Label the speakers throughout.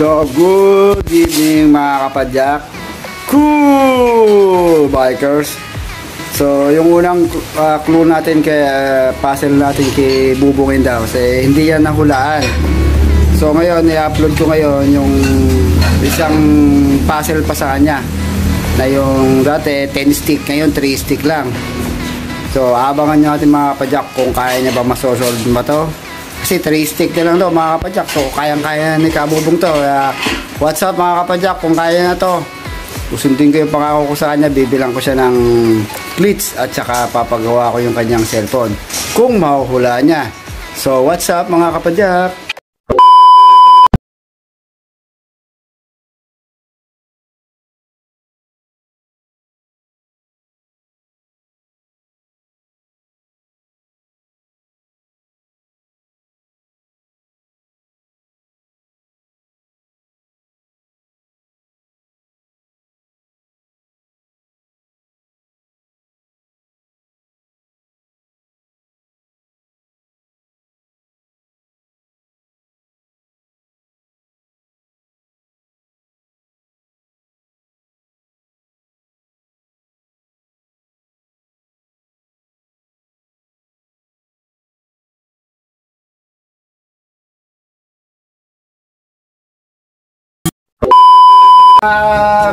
Speaker 1: So, good evening mga kapadyak, cool bikers. So, yung unang clue natin kay puzzle natin kay Bubongin daw, kasi hindi yan nahulaan. So, ngayon, i-upload ko ngayon yung isang puzzle pa sa kanya na yung dati 10 stick, ngayon 3 stick lang. So, abangan nyo natin mga kapadyak kung kaya niya ba masosolve ba to. Kasi 3 stick na lang daw mga kapadyak. So kayang-kaya ni Kabubong to. What's up mga kapadyak, kung kaya na to, usundin ko yung pangako ko sa kanya. Bibilang ko siya ng cleats at saka papagawa ko yung kanyang cellphone kung mahuhula niya. So what's up mga kapadyak.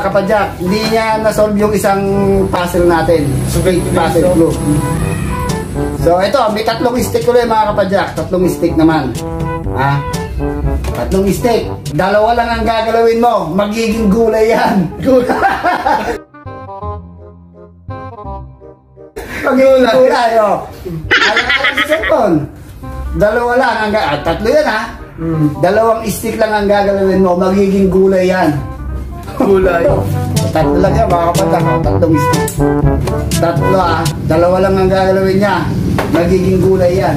Speaker 1: Kapadyak, hindi niya na-solve yung isang puzzle natin. Straight puzzle clue. So ito, may 3 stick ulit mga kapadyak. 3 stick naman. 3 stick. 2 lang ang gagalawin mo. Magiging gulay yan. Magiging gulay, oh. Alam sa cellphone. 2 lang ang 3 yan, ha. 2 stick lang ang gagalawin mo. Magiging gulay yan. Gulay. 3 lang yan mga kapadyak. 3 stick. 3 2 lang ang gagalawin niya. Magiging gulay yan.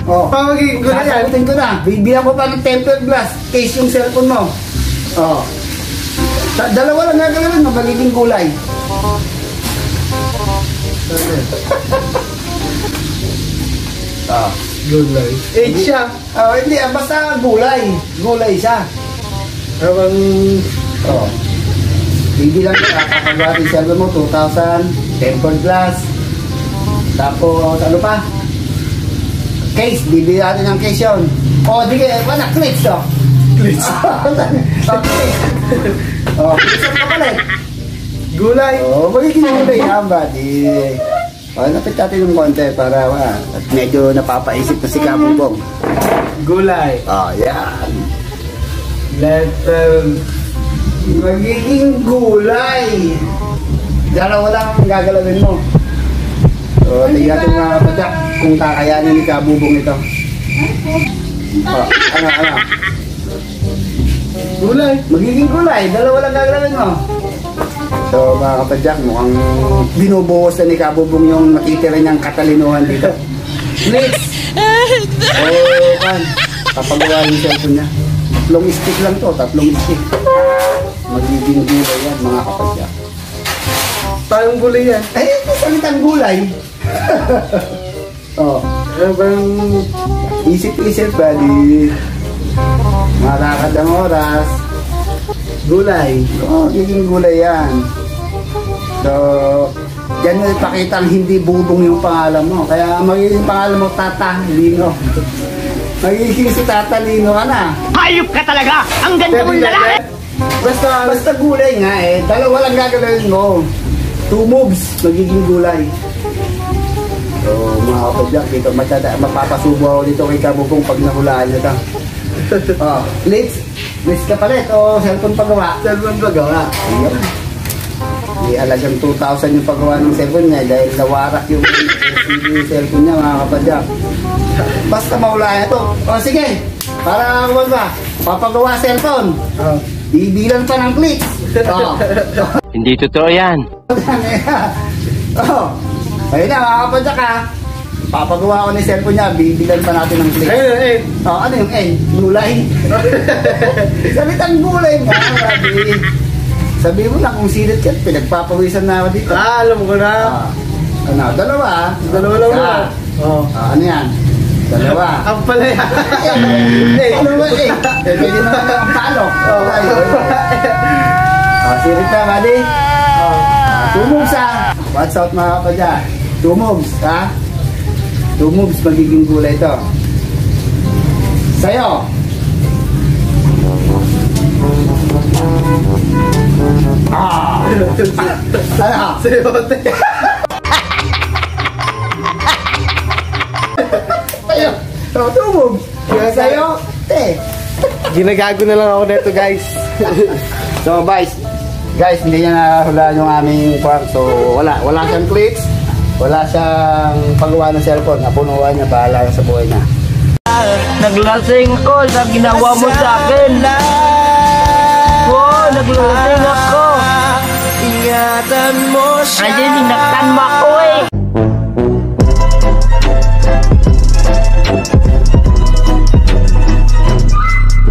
Speaker 1: Oh, magiging gulay yan. Sasagutin ko na. Bibigyan ko pa ng tempered glass case yung cellphone mo. Oh. 2 lang gagalawin mo. Magiging gulay.
Speaker 2: Gulay. 8 siya.
Speaker 1: Hindi. Basta gulay. Gulay siya. Bibilang ko, kakagawa yung cellphone mo, 2,000, tempered glass, tapos ano pa? Case, bibili natin ng case yun. Di kayo, clips to. Clips. Clips ang kapalit.
Speaker 2: Gulay.
Speaker 1: Magiging gulay yan, buddy. Napit natin yung konti para at medyo napapaisip na si Kabubong.
Speaker 2: Gulay.
Speaker 1: Yan.
Speaker 2: Letter.
Speaker 1: Magiging gulay. 2 lang ang gagalawin mo. So, tignan natin mga kapadyak kung kakayanin ni Kabubong ito. Ano?
Speaker 2: Gulay.
Speaker 1: Magiging gulay. 2 lang gagalawin mo. So, mga kapadyak, mukhang binubuhos na ni Kabubong yung nakitira niyang katalinuhan dito. Next! Papagawa yung cellphone niya. 3 stick lang to, 3 stick. Magiging gulay yan mga kapadyak.
Speaker 2: Parang gulay yan.
Speaker 1: Salitang gulay.
Speaker 2: Parang
Speaker 1: isip-isip buddy. Malakad ang oras.
Speaker 2: gulay.
Speaker 1: Magiging gulay yan. So, dyan mo ipakita ang hindi Bubong yung pangalan mo. Kaya magiging pangalan mo Tata Lino. Magiging si Tata Lino ka na.
Speaker 3: Hayop ka talaga! Ang ganda mong lalaki!
Speaker 1: Basta gulay nga 2 lang gagalawin mo. 2 moves, magiging gulay. So mga kapadyak, dito mapapasubo ako dito kay Kabubong pag nahulaan nyo ito. Let's ka palit cellphone pagawa.
Speaker 2: Cellphone pagawa.
Speaker 1: Hindi alagang 2,000 yung pagawa ng cellphone niya dahil nawarak yung cellphone niya mga kapadyak. Basta mahulaan ito. Sige, para papagawa cellphone. Bibilan pa ng clicks.
Speaker 3: Hindi totoo yan.
Speaker 1: Ayun na mga kapadyak papagawa ko ng cellphone niya, bibilan pa natin ng clicks. Ano yung N? Gulay. Salitang gulay nga. Sabi mo na kung sinit ka, pinagpapawisan na ako dito.
Speaker 2: Alam ko na.
Speaker 1: 2
Speaker 2: Dalawa lang na.
Speaker 1: ano yan? Dalawa.
Speaker 2: Ang pala yan.
Speaker 1: Ano ba eh? Pwede naman ang palo. Sirit na, buddy. 2 moves ha. Watch out mga kapadya. 2 moves ha. 2 moves magiging gulay ito. Sayo. Ano?
Speaker 2: Sayote.
Speaker 1: Sayo. So, 2 moves. Sayo.
Speaker 2: Ginagago na lang ako neto guys.
Speaker 1: So guys, hindi niya nahulaan yung aming farm. So wala siyang clicks, wala siyang paggawa ng cellphone. Napunuan niya, bahala sa buhay niya.
Speaker 3: Naglasing ko sa ginawa mo sa akin. Oh, naglasing ako.
Speaker 2: Ingatan mo siya.
Speaker 3: Ay, dinaktan mo ako eh.